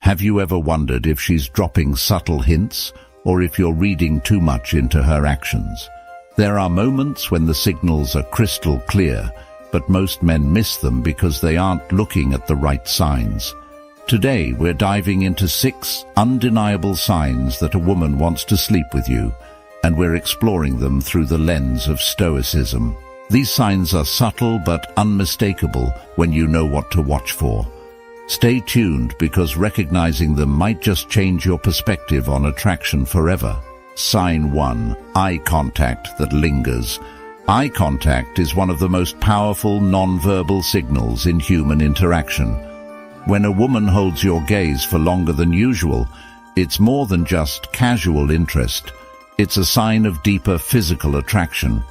Have you ever wondered if she's dropping subtle hints or if you're reading too much into her actions? There are moments when the signals are crystal clear, but most men miss them because they aren't looking at the right signs. Today, we're diving into 6 undeniable signs that a woman wants to sleep with you, and we're exploring them through the lens of Stoicism. These signs are subtle but unmistakable when you know what to watch for. Stay tuned because recognizing them might just change your perspective on attraction forever. Sign 1. Eye contact that lingers. Eye contact is one of the most powerful non-verbal signals in human interaction. When a woman holds your gaze for longer than usual, it's more than just casual interest. It's a sign of deeper physical attraction.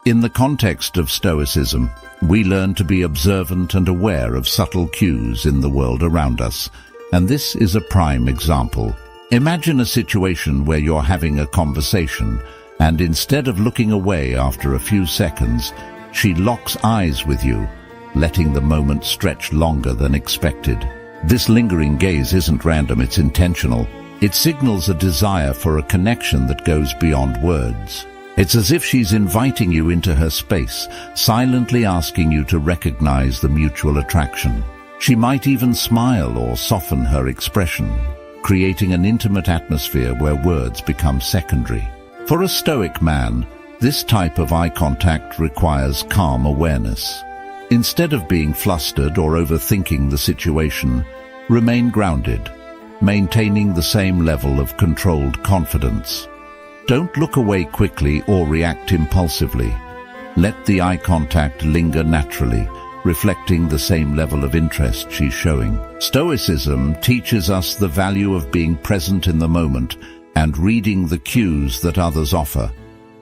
In the context of Stoicism, we learn to be observant and aware of subtle cues in the world around us, and this is a prime example. Imagine a situation where you're having a conversation, and instead of looking away after a few seconds, she locks eyes with you, letting the moment stretch longer than expected. This lingering gaze isn't random, it's intentional. It signals a desire for a connection that goes beyond words. It's as if she's inviting you into her space, silently asking you to recognize the mutual attraction. She might even smile or soften her expression, creating an intimate atmosphere where words become secondary. For a Stoic man, this type of eye contact requires calm awareness. Instead of being flustered or overthinking the situation, remain grounded, maintaining the same level of controlled confidence. Don't look away quickly or react impulsively. Let the eye contact linger naturally, reflecting the same level of interest she's showing. Stoicism teaches us the value of being present in the moment and reading the cues that others offer.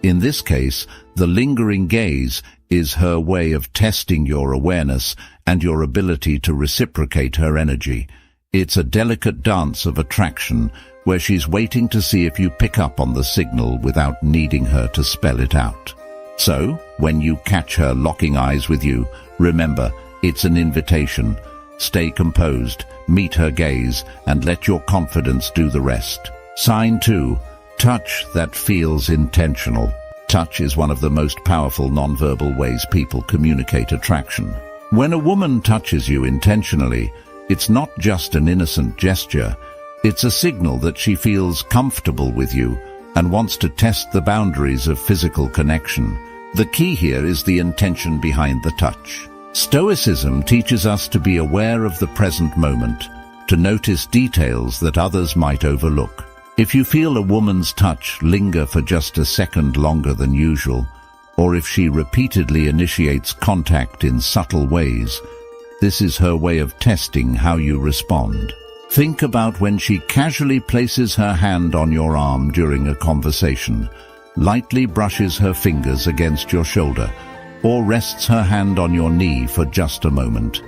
In this case, the lingering gaze is her way of testing your awareness and your ability to reciprocate her energy. It's a delicate dance of attraction where she's waiting to see if you pick up on the signal without needing her to spell it out. So, when you catch her locking eyes with you, remember, it's an invitation. Stay composed, meet her gaze, and let your confidence do the rest. Sign 2. Touch that feels intentional. Touch is one of the most powerful nonverbal ways people communicate attraction. When a woman touches you intentionally, it's not just an innocent gesture. It's a signal that she feels comfortable with you and wants to test the boundaries of physical connection. The key here is the intention behind the touch. Stoicism teaches us to be aware of the present moment, to notice details that others might overlook. If you feel a woman's touch linger for just a second longer than usual, or if she repeatedly initiates contact in subtle ways, this is her way of testing how you respond. Think about when she casually places her hand on your arm during a conversation, lightly brushes her fingers against your shoulder, or rests her hand on your knee for just a moment.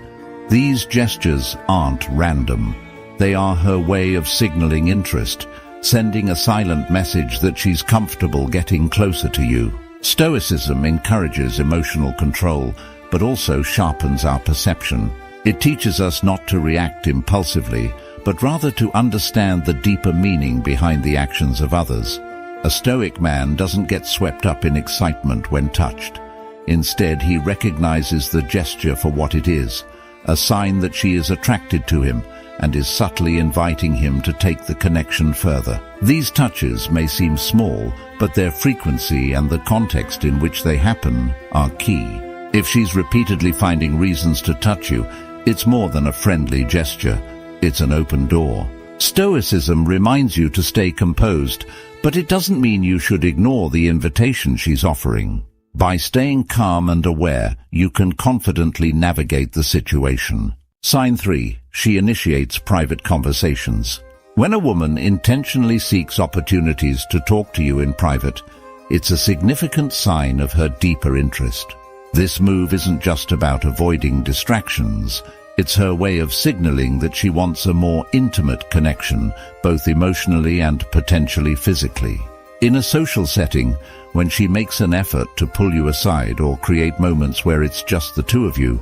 These gestures aren't random. They are her way of signaling interest, sending a silent message that she's comfortable getting closer to you. Stoicism encourages emotional control, but also sharpens our perception. It teaches us not to react impulsively, but rather to understand the deeper meaning behind the actions of others. A Stoic man doesn't get swept up in excitement when touched. Instead, he recognizes the gesture for what it is, a sign that she is attracted to him and is subtly inviting him to take the connection further. These touches may seem small, but their frequency and the context in which they happen are key. If she's repeatedly finding reasons to touch you, it's more than a friendly gesture. It's an open door. Stoicism reminds you to stay composed, but it doesn't mean you should ignore the invitation she's offering. By staying calm and aware, you can confidently navigate the situation. Sign 3. She initiates private conversations. When a woman intentionally seeks opportunities to talk to you in private, it's a significant sign of her deeper interest. This move isn't just about avoiding distractions. It's her way of signaling that she wants a more intimate connection, both emotionally and potentially physically. In a social setting, when she makes an effort to pull you aside or create moments where it's just the two of you,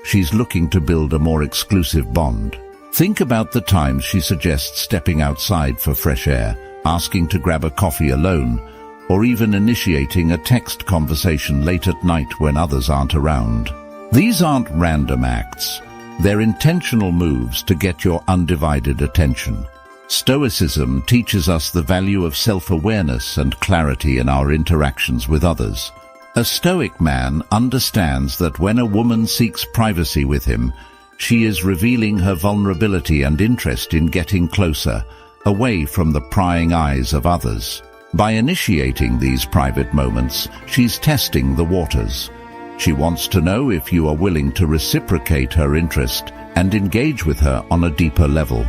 she's looking to build a more exclusive bond. Think about the times she suggests stepping outside for fresh air, asking to grab a coffee alone, or even initiating a text conversation late at night when others aren't around. These aren't random acts. They're intentional moves to get your undivided attention. Stoicism teaches us the value of self-awareness and clarity in our interactions with others. A Stoic man understands that when a woman seeks privacy with him, she is revealing her vulnerability and interest in getting closer, away from the prying eyes of others. By initiating these private moments, she's testing the waters. She wants to know if you are willing to reciprocate her interest and engage with her on a deeper level.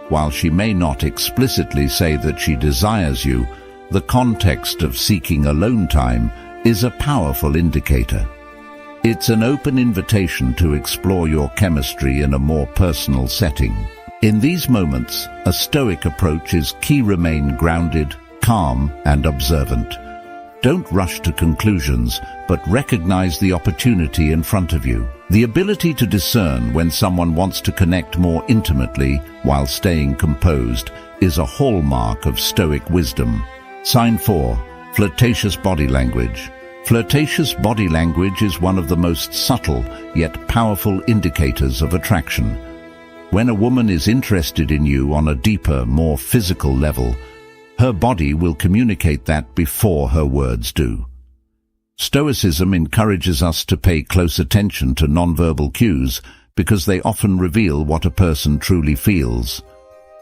While she may not explicitly say that she desires you, the context of seeking alone time is a powerful indicator. It's an open invitation to explore your chemistry in a more personal setting. In these moments, a Stoic approach is key. Remain grounded, calm, and observant. Don't rush to conclusions, but recognize the opportunity in front of you. The ability to discern when someone wants to connect more intimately while staying composed is a hallmark of Stoic wisdom. Sign 4. Flirtatious body language. Flirtatious body language is one of the most subtle yet powerful indicators of attraction. When a woman is interested in you on a deeper, more physical level, her body will communicate that before her words do. Stoicism encourages us to pay close attention to nonverbal cues because they often reveal what a person truly feels.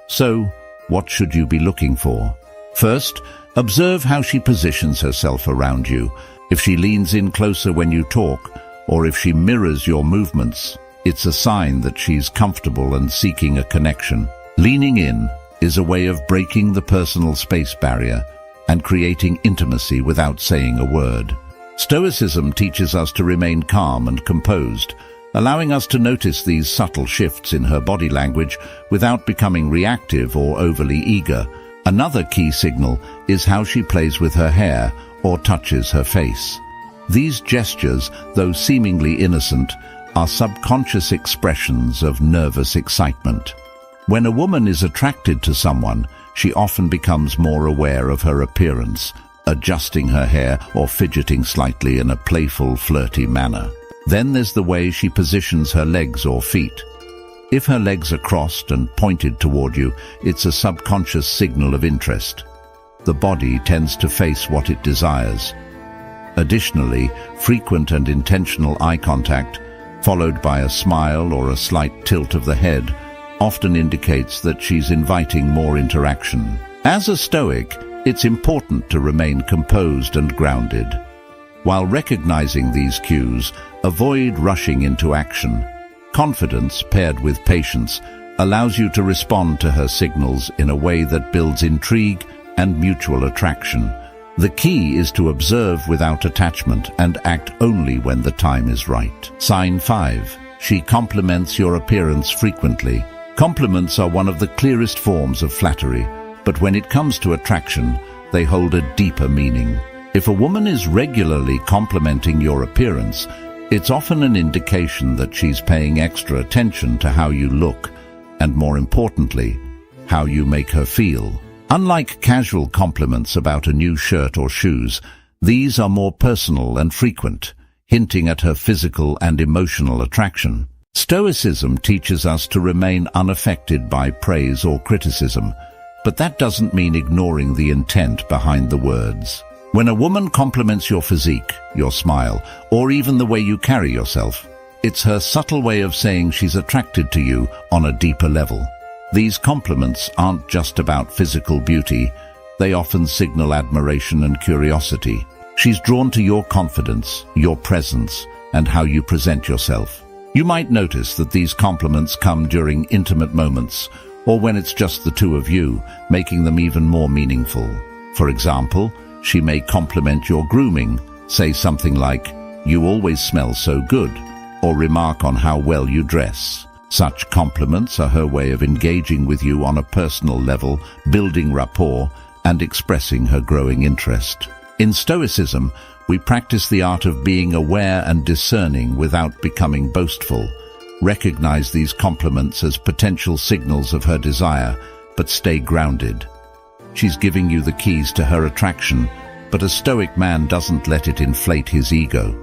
So, what should you be looking for? First, observe how she positions herself around you. If she leans in closer when you talk, or if she mirrors your movements, it's a sign that she's comfortable and seeking a connection. Leaning in is a way of breaking the personal space barrier and creating intimacy without saying a word. Stoicism teaches us to remain calm and composed, allowing us to notice these subtle shifts in her body language without becoming reactive or overly eager. Another key signal is how she plays with her hair or touches her face. These gestures, though seemingly innocent, are subconscious expressions of nervous excitement. When a woman is attracted to someone, she often becomes more aware of her appearance, adjusting her hair or fidgeting slightly in a playful, flirty manner. Then there's the way she positions her legs or feet. If her legs are crossed and pointed toward you, it's a subconscious signal of interest. The body tends to face what it desires. Additionally, frequent and intentional eye contact, followed by a smile or a slight tilt of the head, often indicates that she's inviting more interaction. As a Stoic, it's important to remain composed and grounded. While recognizing these cues, avoid rushing into action. Confidence paired with patience allows you to respond to her signals in a way that builds intrigue and mutual attraction. The key is to observe without attachment and act only when the time is right. Sign 5. She compliments your appearance frequently. Compliments are one of the clearest forms of flattery, but when it comes to attraction, they hold a deeper meaning. If a woman is regularly complimenting your appearance, it's often an indication that she's paying extra attention to how you look, and more importantly, how you make her feel. Unlike casual compliments about a new shirt or shoes, these are more personal and frequent, hinting at her physical and emotional attraction. Stoicism teaches us to remain unaffected by praise or criticism, but that doesn't mean ignoring the intent behind the words. When a woman compliments your physique, your smile, or even the way you carry yourself, it's her subtle way of saying she's attracted to you on a deeper level. These compliments aren't just about physical beauty, they often signal admiration and curiosity. She's drawn to your confidence, your presence, and how you present yourself. You might notice that these compliments come during intimate moments, or when it's just the two of you, making them even more meaningful. For example, she may compliment your grooming, say something like, "You always smell so good," or remark on how well you dress. Such compliments are her way of engaging with you on a personal level, building rapport, and expressing her growing interest. In Stoicism, we practice the art of being aware and discerning without becoming boastful. Recognize these compliments as potential signals of her desire, but stay grounded. She's giving you the keys to her attraction, but a stoic man doesn't let it inflate his ego.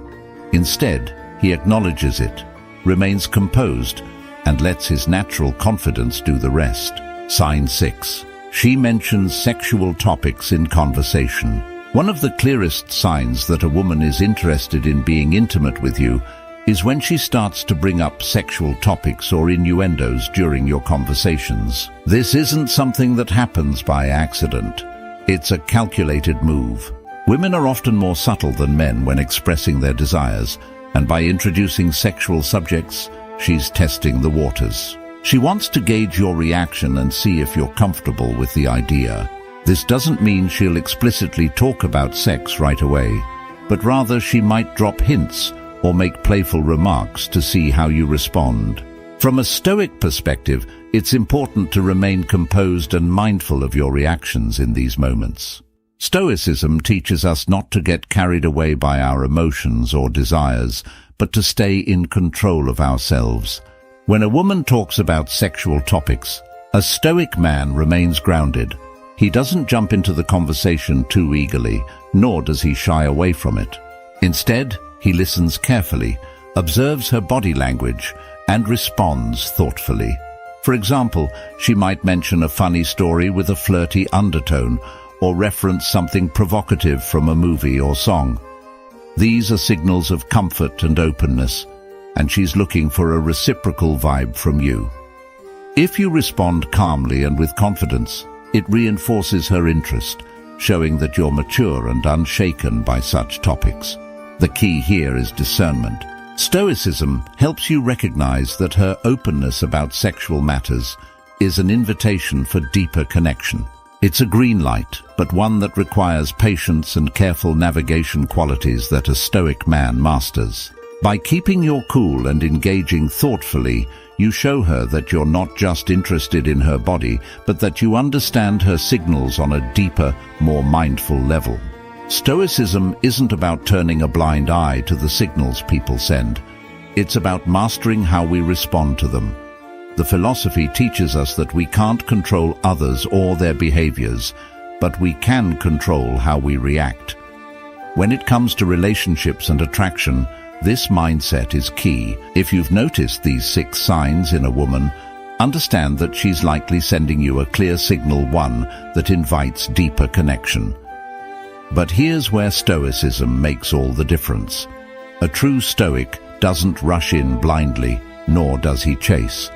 Instead, he acknowledges it, remains composed, and lets his natural confidence do the rest. Sign 6. She mentions sexual topics in conversation. One of the clearest signs that a woman is interested in being intimate with you is when she starts to bring up sexual topics or innuendos during your conversations. This isn't something that happens by accident. It's a calculated move. Women are often more subtle than men when expressing their desires, and by introducing sexual subjects, she's testing the waters. She wants to gauge your reaction and see if you're comfortable with the idea. This doesn't mean she'll explicitly talk about sex right away, but rather she might drop hints or make playful remarks to see how you respond. From a Stoic perspective, it's important to remain composed and mindful of your reactions in these moments. Stoicism teaches us not to get carried away by our emotions or desires, but to stay in control of ourselves. When a woman talks about sexual topics, a Stoic man remains grounded. He doesn't jump into the conversation too eagerly, nor does he shy away from it. Instead, he listens carefully, observes her body language, and responds thoughtfully. For example, she might mention a funny story with a flirty undertone, or reference something provocative from a movie or song. These are signals of comfort and openness, and she's looking for a reciprocal vibe from you. If you respond calmly and with confidence, it reinforces her interest, showing that you're mature and unshaken by such topics. The key here is discernment. Stoicism helps you recognize that her openness about sexual matters is an invitation for deeper connection. It's a green light, but one that requires patience and careful navigation, qualities that a Stoic man masters. By keeping your cool and engaging thoughtfully, you show her that you're not just interested in her body, but that you understand her signals on a deeper, more mindful level. Stoicism isn't about turning a blind eye to the signals people send. It's about mastering how we respond to them. The philosophy teaches us that we can't control others or their behaviors, but we can control how we react. When it comes to relationships and attraction, this mindset is key. If you've noticed these 6 signs in a woman, understand that she's likely sending you a clear signal, one that invites deeper connection. But here's where Stoicism makes all the difference. A true Stoic doesn't rush in blindly, nor does he chase.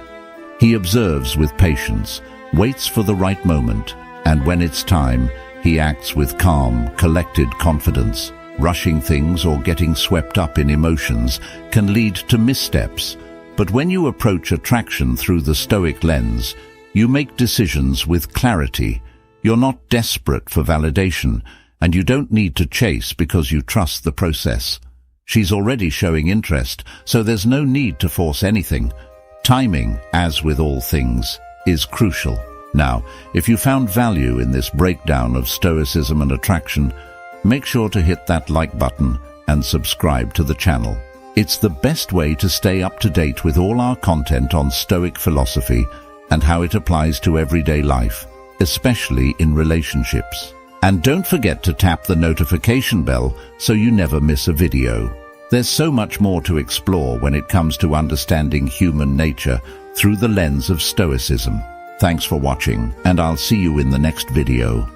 He observes with patience, waits for the right moment, and when it's time, he acts with calm, collected confidence. Rushing things or getting swept up in emotions can lead to missteps, but when you approach attraction through the Stoic lens, you make decisions with clarity. You're not desperate for validation, and you don't need to chase because you trust the process. She's already showing interest, so there's no need to force anything. Timing, as with all things, is crucial. Now, if you found value in this breakdown of Stoicism and attraction, make sure to hit that like button and subscribe to the channel. It's the best way to stay up to date with all our content on Stoic philosophy and how it applies to everyday life, especially in relationships. And don't forget to tap the notification bell so you never miss a video. There's so much more to explore when it comes to understanding human nature through the lens of Stoicism. Thanks for watching, and I'll see you in the next video.